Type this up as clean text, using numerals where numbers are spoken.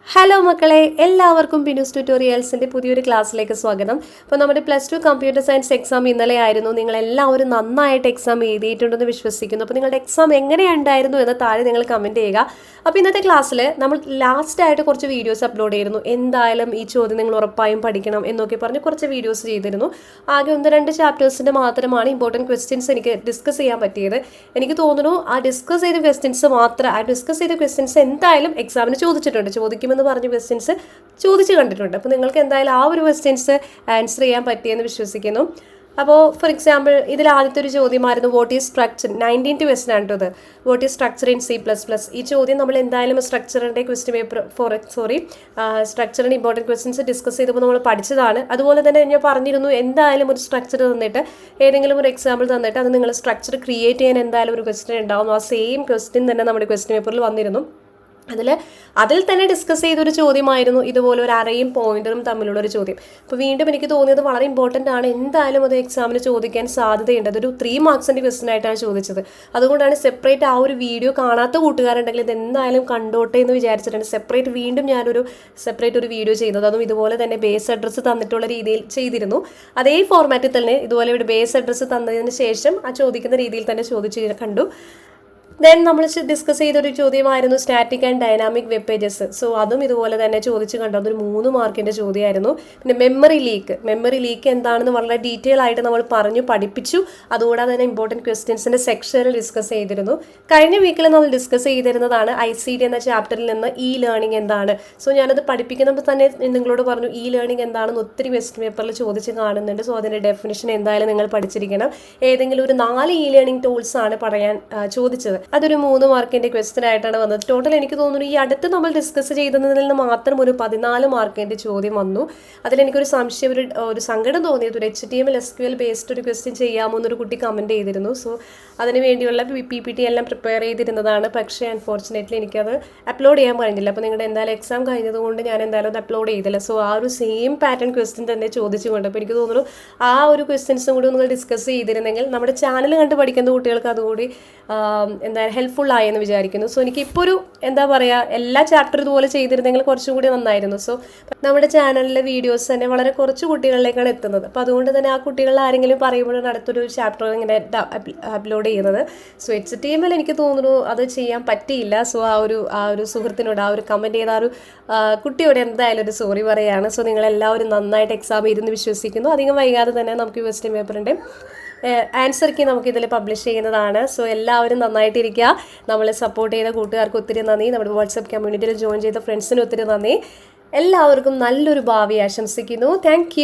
Hello മക്കളെ, എല്ലാവർക്കും പിന്നൂസ് ട്യൂട്ടോറിയൽസിൻ്റെ പുതിയൊരു ക്ലാസ്സിലേക്ക് സ്വാഗതം. അപ്പോൾ നമ്മുടെ +2 കമ്പ്യൂട്ടർ സയൻസ് എക്സാം ഇന്നലെ ആയിരുന്നു. നിങ്ങളെല്ലാവരും നന്നായിട്ട് എക്സാം എഴുതിയിട്ടുണ്ടെന്ന് വിശ്വസിക്കുന്നു. അപ്പോൾ നിങ്ങളുടെ എക്സാം എങ്ങനെയുണ്ടായിരുന്നു എന്ന് താഴെ നിങ്ങൾ കമൻറ്റ് ചെയ്യുക. അപ്പോൾ ഇന്നത്തെ ക്ലാസ്സിൽ നമ്മൾ ലാസ്റ്റായിട്ട് കുറച്ച് വീഡിയോസ് അപ്ലോഡ് ചെയ്തിരുന്നു. എന്തായാലും ഈ ചോദ്യം നിങ്ങൾ ഉറപ്പായും പഠിക്കണം എന്നൊക്കെ പറഞ്ഞ് കുറച്ച് വീഡിയോസ് ചെയ്തിരുന്നു. ആകെ 1-2 ചാപ്റ്റേഴ്സിൻ്റെ മാത്രമാണ് ഇമ്പോർട്ടൻറ്റ് ക്വസ്റ്റ്യൻസ് എനിക്ക് ഡിസ്കസ് ചെയ്യാൻ പറ്റിയത്. എനിക്ക് തോന്നുന്നു ആ ഡിസ്കസ് ചെയ്ത ക്വസ്റ്റ്യൻസ് എന്തായാലും എക്സാമിന് ചോദിക്കുമെന്ന് പറഞ്ഞ ക്വസ്റ്റ്യൻസ് ചോദിച്ചു കണ്ടിട്ടുണ്ട്. അപ്പോൾ നിങ്ങൾക്ക് എന്തായാലും ആ ഒരു ക്വസ്റ്റ്യൻസ് ആൻസർ ചെയ്യാൻ പറ്റിയെന്ന് വിശ്വസിക്കുന്നു. അപ്പോൾ ഫോർ എക്സാമ്പിൾ ഇതിൽ ആദ്യത്തെ ഒരു ചോദ്യമായിരുന്നു what is structure. 19th question ആണ് ഇത്. What is structure in C++. ഈ ചോദ്യം നമ്മൾ എന്തായാലും സ്ട്രക്ചറിൻ്റെ ക്വസ്റ്റ്യൻ പേപ്പർ സ്ട്രക്ചറിൻ്റെ ഇമ്പോർട്ടൻറ്റ് ക്വസ്റ്റ്യൻസ് ഡിസ്കസ് ചെയ്തപ്പോൾ നമ്മൾ പഠിച്ചതാണ്. അതുപോലെ തന്നെ ഞാൻ പറഞ്ഞിരുന്നു എന്തായാലും ഒരു സ്ട്രക്ചർ തന്നിട്ട് ഏതെങ്കിലും ഒരു എക്സാമ്പിൾ തന്നിട്ട് അത് നിങ്ങൾ സ്ട്രക്ചർ ക്രിയേറ്റ് ചെയ്യാൻ എന്തായാലും ഒരു ക്വസ്റ്റ്യൻ ഉണ്ടാവും. ആ സെയിം ക്വസ്റ്റ്യൻ തന്നെ നമ്മുടെ ക്വസ്റ്റ്യൻ പേപ്പറിൽ വന്നിരുന്നു. അതിൽ തന്നെ ഡിസ്കസ് ചെയ്തൊരു ചോദ്യമായിരുന്നു ഇതുപോലെ ഒരു അറയും പോയിന്ററും തമ്മിലുള്ളൊരു ചോദ്യം. അപ്പോൾ വീണ്ടും എനിക്ക് തോന്നിയത് വളരെ ഇമ്പോർട്ടൻ്റ് ആണ്. എന്തായാലും അത് എക്സാമിന് ചോദിക്കാൻ സാധ്യതയുണ്ട്. അതൊരു 3 മാർക്സിൻ്റെ ക്വസ്റ്റ്യൻ ആയിട്ടാണ് ചോദിച്ചത്. അതുകൊണ്ടാണ് സെപ്പറേറ്റ് ആ ഒരു വീഡിയോ കാണാത്ത കൂട്ടുകാരുണ്ടെങ്കിൽ ഇത് എന്തായാലും കണ്ടോട്ടെ എന്ന് വിചാരിച്ചിട്ടുണ്ട് വീണ്ടും ഞാനൊരു ഒരു വീഡിയോ ചെയ്യുന്നത്. അതും ഇതുപോലെ തന്നെ ബേസ് അഡ്രസ്സ് തന്നിട്ടുള്ള രീതിയിൽ ചെയ്തിരുന്നു. അതേ ഫോർമാറ്റിൽ തന്നെ ഇതുപോലെ ഇവിടെ ബേസ് അഡ്രസ്സ് തന്നതിന് ശേഷം ആ ചോദിക്കുന്ന രീതിയിൽ തന്നെ ചോദിച്ച് കണ്ടു. ദെൻ നമ്മൾ ഡിസ്കസ് ചെയ്തൊരു ചോദ്യമായിരുന്നു static and dynamic web pages. So അതും ഇതുപോലെ തന്നെ ചോദിച്ച് കണ്ടു. അതൊരു 3 മാർക്കിൻ്റെ ചോദ്യമായിരുന്നു. പിന്നെ മെമ്മറി ലീക്ക് എന്താണെന്ന് വളരെ ഡീറ്റെയിൽ ആയിട്ട് നമ്മൾ പഠിപ്പിച്ചു. അതുകൂടാതെ തന്നെ ഇമ്പോർട്ടൻറ്റ് ക്വസ്റ്റ്യൻസിൻ്റെ സെക്ഷനിൽ ഡിസ്കസ് ചെയ്തിരുന്നു. കഴിഞ്ഞ വീക്കിൽ നമ്മൾ ഡിസ്കസ് ചെയ്തിരുന്നതാണ് ICT എന്ന ചാപ്റ്ററിൽ നിന്ന് ലേണിംഗ് എന്താണ്. സോ ഞാനത് പഠിപ്പിക്കുമ്പോൾ തന്നെ നിങ്ങളോട് പറഞ്ഞു ലേണിംഗ് എന്താണെന്ന് ഒത്തിരി ക്വസ്റ്റ്യൻ പേപ്പറിൽ ചോദിച്ച് കാണുന്നുണ്ട്. സോ അതിൻ്റെ ഡെഫിനിഷൻ എന്തായാലും നിങ്ങൾ പഠിച്ചിരിക്കണം. ഏതെങ്കിലും ഒരു 4 ലേണിംഗ് ടൂൾസ് ആണ് പറയാൻ ചോദിച്ചത്. അതൊരു 3 മാർക്കിൻ്റെ ക്വസ്റ്റ്യൻ ആയിട്ടാണ് വന്നത്. ടോട്ടൽ എനിക്ക് തോന്നുന്നു ഈ അടുത്ത് നമ്മൾ ഡിസ്കസ് ചെയ്തതിൽ നിന്ന് മാത്രം ഒരു 14 മാർക്കിൻ്റെ ചോദ്യം വന്നു. അതിലെനിക്കൊരു സംശയം, ഒരു സങ്കടം തോന്നിയത് ഒരു HTML SQL ബേസ്ഡ് ഒരു ക്വസ്റ്റ്യൻ ചെയ്യാമോ എന്നൊരു കുട്ടി കമൻറ്റ് ചെയ്തിരുന്നു. സോ അതിന് വേണ്ടിയുള്ള PPT എല്ലാം പ്രിപ്പയർ ചെയ്തിരുന്നതാണ്. പക്ഷേ അൺഫോർച്ചുനേറ്റ്ലി എനിക്കത് അപ്ലോഡ് ചെയ്യാൻ കഴിഞ്ഞില്ല. അപ്പോൾ നിങ്ങളുടെ എന്തായാലും എക്സാം കഴിഞ്ഞതുകൊണ്ട് ഞാൻ എന്തായാലും അത് അപ്ലോഡ് ചെയ്തില്ല. സോ ആ ഒരു സെയിം പാറ്റേൺ ക്വസ്റ്റ്യൻ തന്നെ ചോദിച്ചുകൊണ്ട് അപ്പോൾ എനിക്ക് തോന്നുന്നു ആ ഒരു ക്വസ്റ്റ്യൻസും കൂടി നിങ്ങൾ ഡിസ്കസ് ചെയ്തിരുന്നെങ്കിൽ നമ്മുടെ ചാനൽ കണ്ട് പഠിക്കുന്ന കുട്ടികൾക്ക് അതുകൂടി ഹെൽപ്ഫുൾ ആയെന്ന് വിചാരിക്കുന്നു. സോ എനിക്കിപ്പോൾ ഒരു എല്ലാ ചാപ്റ്ററും ഇതുപോലെ ചെയ്തിരുന്നെങ്കിൽ കുറച്ചും കൂടി നന്നായിരുന്നു. സോ നമ്മുടെ ചാനലിലെ വീഡിയോസ് തന്നെ വളരെ കുറച്ച് കുട്ടികളിലേക്കാണ് എത്തുന്നത്. അപ്പോൾ അതുകൊണ്ട് തന്നെ ആ കുട്ടികളിൽ ആരെങ്കിലും പറയുമ്പോഴാണ് അടുത്തൊരു ചാപ്റ്റർ ഇങ്ങനെ അപ്ലോഡ് ചെയ്യുന്നത്. സോ HTML എനിക്ക് തോന്നുന്നു അത് ചെയ്യാൻ പറ്റിയില്ല. സോ ആ ഒരു സുഹൃത്തിനോട്, ആ ഒരു കമൻറ്റ് ചെയ്ത ആ ഒരു കുട്ടിയോട് എന്തായാലും ഒരു സോറി പറയുകയാണ്. സോ നിങ്ങളെല്ലാവരും നന്നായിട്ട് എക്സാം ഇരുന്ന് വിശ്വസിക്കുന്നു. അധികം വൈകാതെ തന്നെ നമുക്ക് ക്വസ്റ്റ്യൻ പേപ്പറിൻ്റെ ആൻസർ കീ നമുക്കിതിൽ പബ്ലിഷ് ചെയ്യുന്നതാണ്. സോ എല്ലാവരും നന്നായിട്ടിരിക്കുക. നമ്മളെ സപ്പോർട്ട് ചെയ്ത കൂട്ടുകാർക്ക് ഒത്തിരി നന്ദി. നമ്മുടെ വാട്സപ്പ് കമ്മ്യൂണിറ്റിയിൽ ജോയിൻ ചെയ്ത ഫ്രണ്ട്സിന് ഒത്തിരി നന്ദി. എല്ലാവർക്കും നല്ലൊരു ഭാവി ആശംസിക്കുന്നു. താങ്ക്